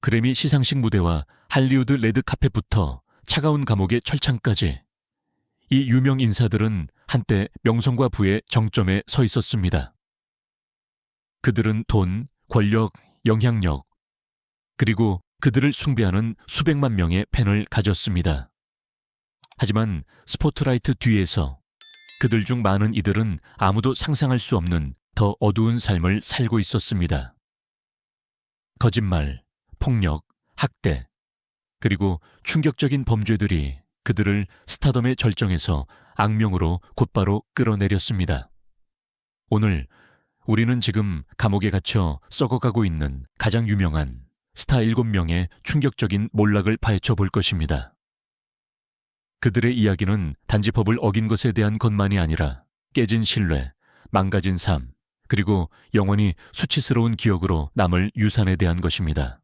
그래미 시상식 무대와 할리우드 레드카펫부터 차가운 감옥의 철창까지 이 유명 인사들은 한때 명성과 부의 정점에 서 있었습니다. 그들은 돈, 권력, 영향력, 그리고 그들을 숭배하는 수백만 명의 팬을 가졌습니다. 하지만 스포트라이트 뒤에서 그들 중 많은 이들은 아무도 상상할 수 없는 더 어두운 삶을 살고 있었습니다. 거짓말, 폭력, 학대, 그리고 충격적인 범죄들이 그들을 스타덤의 절정에서 악명으로 곧바로 끌어내렸습니다. 오늘 우리는 지금 감옥에 갇혀 썩어가고 있는 가장 유명한 스타 7명의 충격적인 몰락을 파헤쳐 볼 것입니다. 그들의 이야기는 단지 법을 어긴 것에 대한 것만이 아니라 깨진 신뢰, 망가진 삶, 그리고 영원히 수치스러운 기억으로 남을 유산에 대한 것입니다.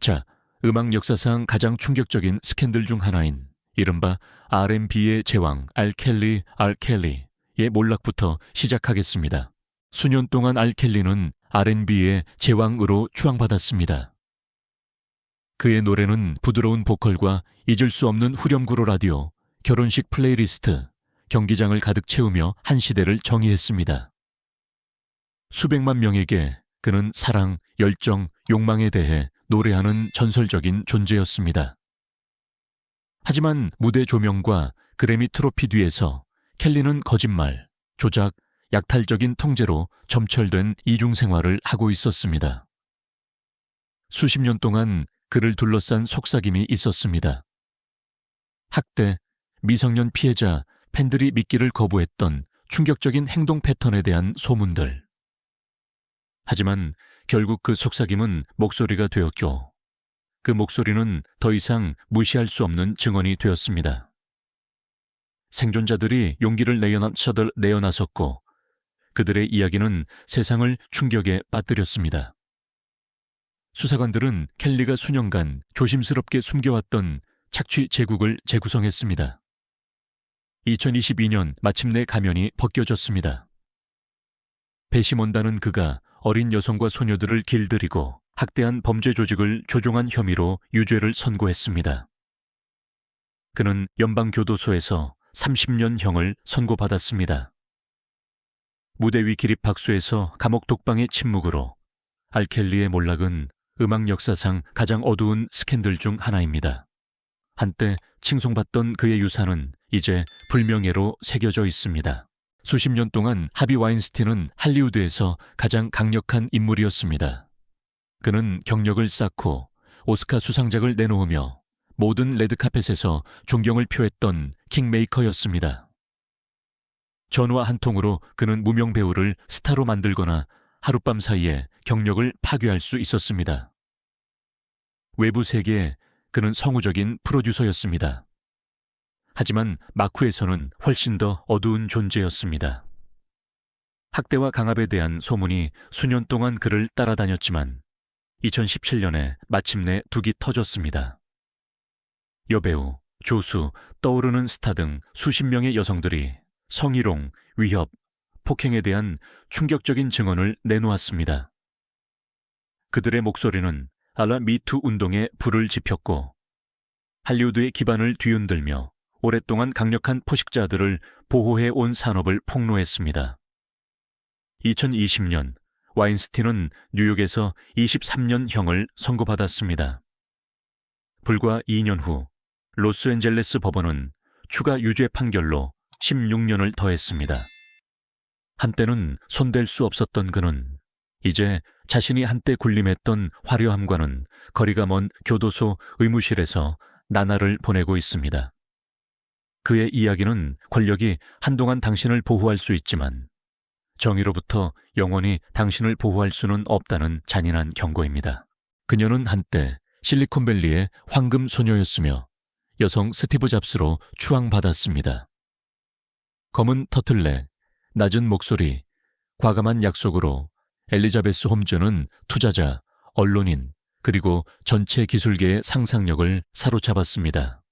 자, 음악 역사상 가장 충격적인 스캔들 중 하나인 이른바 R&B의 제왕 알켈리의 몰락부터 시작하겠습니다. 수년 동안 알켈리는 R&B의 제왕으로 추앙받았습니다. 그의 노래는 부드러운 보컬과 잊을 수 없는 후렴구로 라디오, 결혼식 플레이리스트, 경기장을 가득 채우며 한 시대를 정의했습니다. 수백만 명에게 그는 사랑, 열정, 욕망에 대해 노래하는 전설적인 존재였습니다. 하지만 무대 조명과 그래미 트로피 뒤에서 켈리는 거짓말, 조작, 약탈적인 통제로 점철된 이중생활을 하고 있었습니다. 수십 년 동안 그를 둘러싼 속삭임이 있었습니다. 학대, 미성년 피해자, 팬들이 믿기를 거부했던 충격적인 행동 패턴에 대한 소문들. 하지만 결국 그 속삭임은 목소리가 되었고, 그 목소리는 더 이상 무시할 수 없는 증언이 되었습니다. 생존자들이 용기를 내어나섰고, 그들의 이야기는 세상을 충격에 빠뜨렸습니다. 수사관들은 켈리가 수년간 조심스럽게 숨겨왔던 착취 제국을 재구성했습니다. 2022년 마침내 가면이 벗겨졌습니다. 배심원단은 그가 어린 여성과 소녀들을 길들이고 학대한 범죄 조직을 조종한 혐의로 유죄를 선고했습니다. 그는 연방교도소에서 30년형을 선고받았습니다. 무대 위 기립박수에서 감옥 독방의 침묵으로 알켈리의 몰락은 음악 역사상 가장 어두운 스캔들 중 하나입니다. 한때 칭송받던 그의 유산은 이제 불명예로 새겨져 있습니다. 수십 년 동안 하비 와인스틴은 할리우드에서 가장 강력한 인물이었습니다. 그는 경력을 쌓고 오스카 수상작을 내놓으며 모든 레드카펫에서 존경을 표했던 킹메이커였습니다. 전화 한 통으로 그는 무명 배우를 스타로 만들거나 하룻밤 사이에 경력을 파괴할 수 있었습니다. 외부 세계에 그는 성우적인 프로듀서였습니다. 하지만 마쿠에서는 훨씬 더 어두운 존재였습니다. 학대와 강압에 대한 소문이 수년 동안 그를 따라다녔지만 2017년에 마침내 둑이 터졌습니다. 여배우, 조수, 떠오르는 스타 등 수십 명의 여성들이 성희롱, 위협, 폭행에 대한 충격적인 증언을 내놓았습니다. 그들의 목소리는 알라 미투 운동에 불을 지폈고 할리우드의 기반을 뒤흔들며 오랫동안 강력한 포식자들을 보호해 온 산업을 폭로했습니다. 2020년 와인스틴은 뉴욕에서 23년형을 선고받았습니다. 불과 2년 후 로스앤젤레스 법원은 추가 유죄 판결로 16년을 더했습니다. 한때는 손댈 수 없었던 그는 이제 자신이 한때 군림했던 화려함과는 거리가 먼 교도소 의무실에서 나날을 보내고 있습니다. 그의 이야기는 권력이 한동안 당신을 보호할 수 있지만 정의로부터 영원히 당신을 보호할 수는 없다는 잔인한 경고입니다. 그녀는 한때 실리콘밸리의 황금 소녀였으며 여성 스티브 잡스로 추앙받았습니다. 검은 터틀넥, 낮은 목소리, 과감한 약속으로 엘리자베스 홈즈는 투자자, 언론인, 그리고 전체 기술계의 상상력을 사로잡았습니다.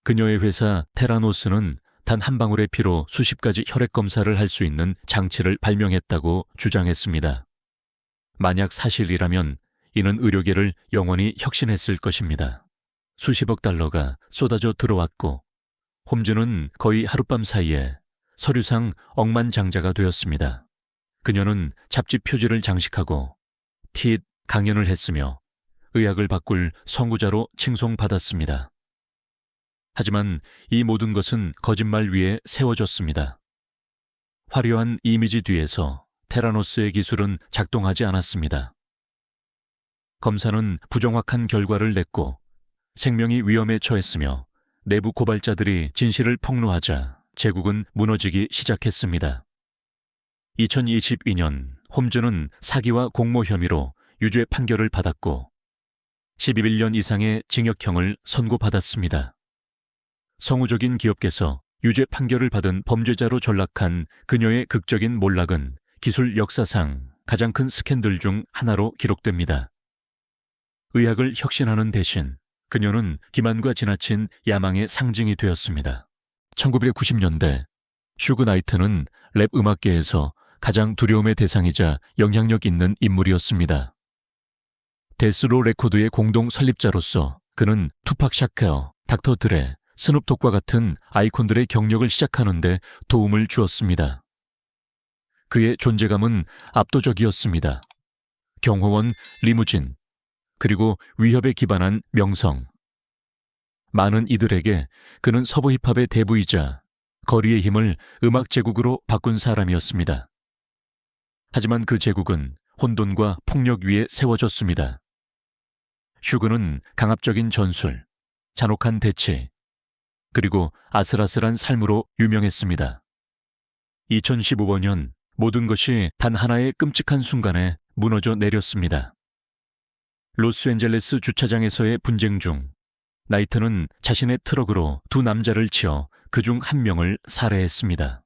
그녀의 회사 테라노스는 단 한 방울의 피로 수십 가지 혈액 검사를 할 수 있는 장치를 발명했다고 주장했습니다. 만약 사실이라면 이는 의료계를 영원히 혁신했을 것입니다. 수십억 달러가 쏟아져 들어왔고 홈즈는 거의 하룻밤 사이에 서류상 억만장자가 되었습니다. 그녀는 잡지 표지를 장식하고 티 강연을 했으며 의학을 바꿀 선구자로 칭송받았습니다. 하지만 이 모든 것은 거짓말 위에 세워졌습니다. 화려한 이미지 뒤에서 테라노스의 기술은 작동하지 않았습니다. 검사는 부정확한 결과를 냈고 생명이 위험에 처했으며 내부 고발자들이 진실을 폭로하자 제국은 무너지기 시작했습니다. 2022년 홈즈는 사기와 공모 혐의로 유죄 판결을 받았고 11년 이상의 징역형을 선고받았습니다. 성우적인 기업계에서 유죄 판결을 받은 범죄자로 전락한 그녀의 극적인 몰락은 기술 역사상 가장 큰 스캔들 중 하나로 기록됩니다. 의학을 혁신하는 대신 그녀는 기만과 지나친 야망의 상징이 되었습니다. 1990년대 슈그 나이트는 랩 음악계에서 가장 두려움의 대상이자 영향력 있는 인물이었습니다. 데스로 레코드의 공동 설립자로서 그는 투팍 샤커, 닥터 드레, 스눕독과 같은 아이콘들의 경력을 시작하는 데 도움을 주었습니다. 그의 존재감은 압도적이었습니다. 경호원, 리무진, 그리고 위협에 기반한 명성. 많은 이들에게 그는 서부 힙합의 대부이자 거리의 힘을 음악 제국으로 바꾼 사람이었습니다. 하지만 그 제국은 혼돈과 폭력 위에 세워졌습니다. 슈그는 강압적인 전술, 잔혹한 대치, 그리고 아슬아슬한 삶으로 유명했습니다. 2015년 모든 것이 단 하나의 끔찍한 순간에 무너져 내렸습니다. 로스앤젤레스 주차장에서의 분쟁 중 나이트는 자신의 트럭으로 두 남자를 치어 그중 한 명을 살해했습니다.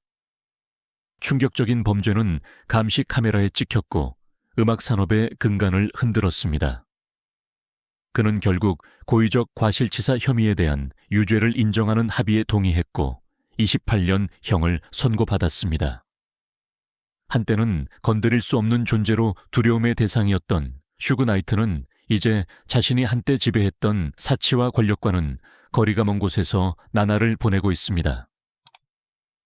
충격적인 범죄는 감시 카메라에 찍혔고 음악 산업의 근간을 흔들었습니다. 그는 결국 고의적 과실치사 혐의에 대한 유죄를 인정하는 합의에 동의했고 28년 형을 선고받았습니다. 한때는 건드릴 수 없는 존재로 두려움의 대상이었던 슈그 나이트는 이제 자신이 한때 지배했던 사치와 권력과는 거리가 먼 곳에서 나날을 보내고 있습니다.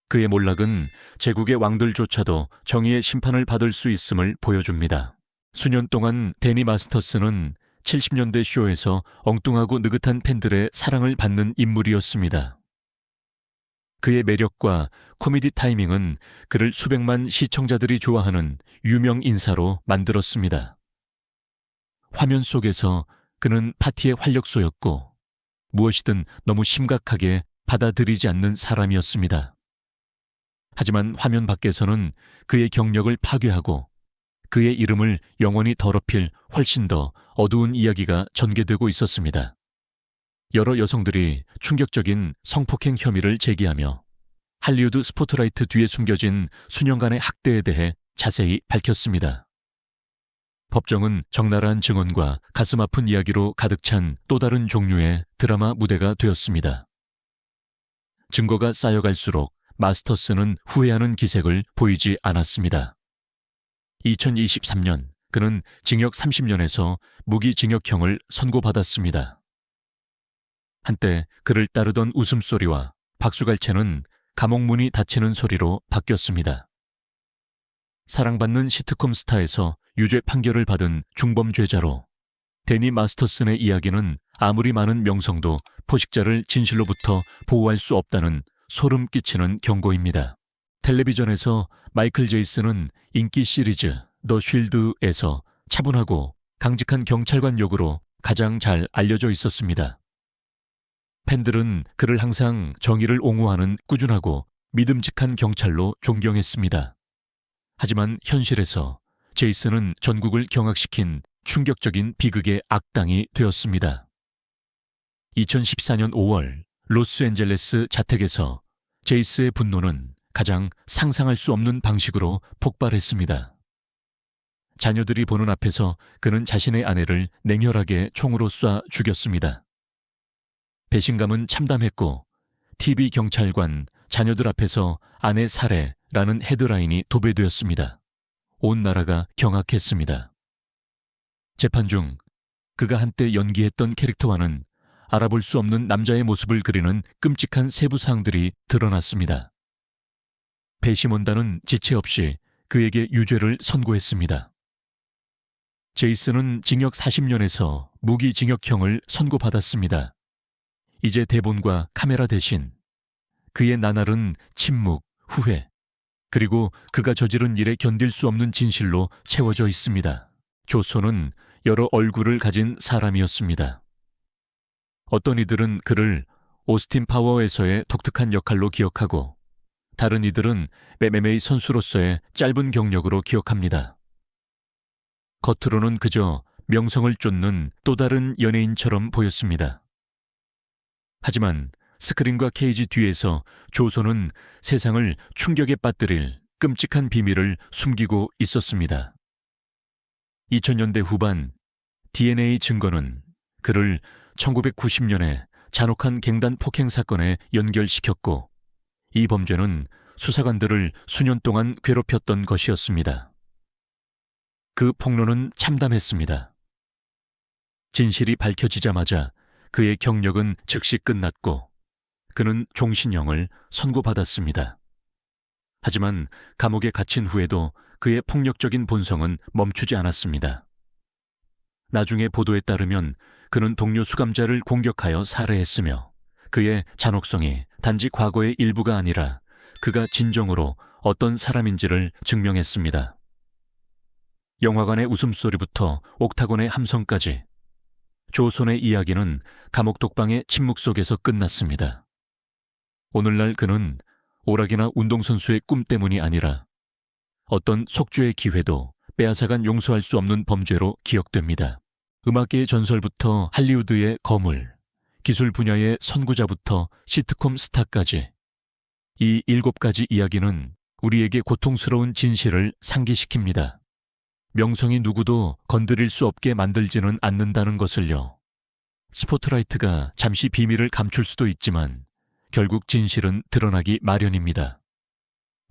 그의 몰락은 제국의 왕들조차도 정의의 심판을 받을 수 있음을 보여줍니다. 수년 동안 데니 마스터스는 70년대 쇼에서 엉뚱하고 느긋한 팬들의 사랑을 받는 인물이었습니다. 그의 매력과 코미디 타이밍은 그를 수백만 시청자들이 좋아하는 유명 인사로 만들었습니다. 화면 속에서 그는 파티의 활력소였고 무엇이든 너무 심각하게 받아들이지 않는 사람이었습니다. 하지만 화면 밖에서는 그의 경력을 파괴하고 그의 이름을 영원히 더럽힐 훨씬 더 어두운 이야기가 전개되고 있었습니다. 여러 여성들이 충격적인 성폭행 혐의를 제기하며 할리우드 스포트라이트 뒤에 숨겨진 수년간의 학대에 대해 자세히 밝혔습니다. 법정은 적나라한 증언과 가슴 아픈 이야기로 가득 찬 또 다른 종류의 드라마 무대가 되었습니다. 증거가 쌓여갈수록 마스터스는 후회하는 기색을 보이지 않았습니다. 2023년 그는 징역 30년에서 무기징역형을 선고받았습니다. 한때 그를 따르던 웃음소리와 박수갈채는 감옥문이 닫히는 소리로 바뀌었습니다. 사랑받는 시트콤 스타에서 유죄 판결을 받은 중범죄자로 데니 마스터슨의 이야기는 아무리 많은 명성도 포식자를 진실로부터 보호할 수 없다는 소름 끼치는 경고입니다. 텔레비전에서 마이클 제이슨은 인기 시리즈 더 쉴드에서 차분하고 강직한 경찰관 역으로 가장 잘 알려져 있었습니다. 팬들은 그를 항상 정의를 옹호하는 꾸준하고 믿음직한 경찰로 존경했습니다. 하지만 현실에서 제이슨은 전국을 경악시킨 충격적인 비극의 악당이 되었습니다. 2014년 5월 로스앤젤레스 자택에서 제이스의 분노는 가장 상상할 수 없는 방식으로 폭발했습니다. 자녀들이 보는 앞에서 그는 자신의 아내를 냉혈하게 총으로 쏴 죽였습니다. 배신감은 참담했고 TV 경찰관 자녀들 앞에서 아내 살해라는 헤드라인이 도배되었습니다. 온 나라가 경악했습니다. 재판 중 그가 한때 연기했던 캐릭터와는 알아볼 수 없는 남자의 모습을 그리는 끔찍한 세부 사항들이 드러났습니다. 배심원단은 지체 없이 그에게 유죄를 선고했습니다. 제이슨은 징역 40년에서 무기징역형을 선고받았습니다. 이제 대본과 카메라 대신 그의 나날은 침묵, 후회, 그리고 그가 저지른 일에 견딜 수 없는 진실로 채워져 있습니다. 조소는 여러 얼굴을 가진 사람이었습니다. 어떤 이들은 그를 오스틴 파워에서의 독특한 역할로 기억하고, 다른 이들은 MMA 선수로서의 짧은 경력으로 기억합니다. 겉으로는 그저 명성을 쫓는 또 다른 연예인처럼 보였습니다. 하지만 스크린과 케이지 뒤에서 조소는 세상을 충격에 빠뜨릴 끔찍한 비밀을 숨기고 있었습니다. 2000년대 후반 DNA 증거는 그를 1990년에 잔혹한 갱단 폭행 사건에 연결시켰고, 이 범죄는 수사관들을 수년 동안 괴롭혔던 것이었습니다. 그 폭로는 참담했습니다. 진실이 밝혀지자마자 그의 경력은 즉시 끝났고 그는 종신형을 선고받았습니다. 하지만 감옥에 갇힌 후에도 그의 폭력적인 본성은 멈추지 않았습니다. 나중에 보도에 따르면 그는 동료 수감자를 공격하여 살해했으며, 그의 잔혹성이 단지 과거의 일부가 아니라 그가 진정으로 어떤 사람인지를 증명했습니다. 영화관의 웃음소리부터 옥타곤의 함성까지 조손의 이야기는 감옥 독방의 침묵 속에서 끝났습니다. 오늘날 그는 오락이나 운동선수의 꿈 때문이 아니라 어떤 속죄의 기회도 빼앗아간 용서할 수 없는 범죄로 기억됩니다. 음악계의 전설부터 할리우드의 거물, 기술 분야의 선구자부터 시트콤 스타까지, 이 7가지 이야기는 우리에게 고통스러운 진실을 상기시킵니다. 명성이 누구도 건드릴 수 없게 만들지는 않는다는 것을요. 스포트라이트가 잠시 비밀을 감출 수도 있지만 결국 진실은 드러나기 마련입니다.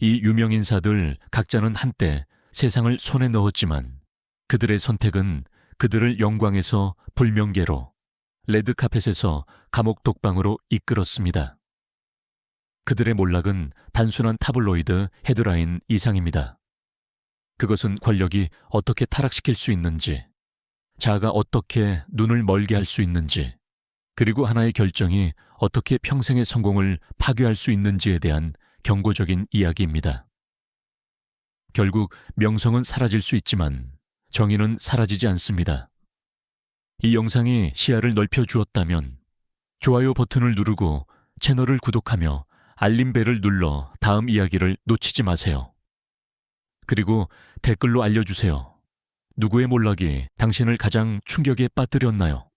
이 유명인사들 각자는 한때 세상을 손에 넣었지만 그들의 선택은 그들을 영광에서 불명예로, 레드카펫에서 감옥 독방으로 이끌었습니다. 그들의 몰락은 단순한 타블로이드 헤드라인 이상입니다. 그것은 권력이 어떻게 타락시킬 수 있는지, 자아가 어떻게 눈을 멀게 할 수 있는지, 그리고 하나의 결정이 어떻게 평생의 성공을 파괴할 수 있는지에 대한 경고적인 이야기입니다. 결국 명성은 사라질 수 있지만 정의는 사라지지 않습니다. 이 영상이 시야를 넓혀주었다면 좋아요 버튼을 누르고 채널을 구독하며 알림벨을 눌러 다음 이야기를 놓치지 마세요. 그리고 댓글로 알려주세요. 누구의 몰락이 당신을 가장 충격에 빠뜨렸나요?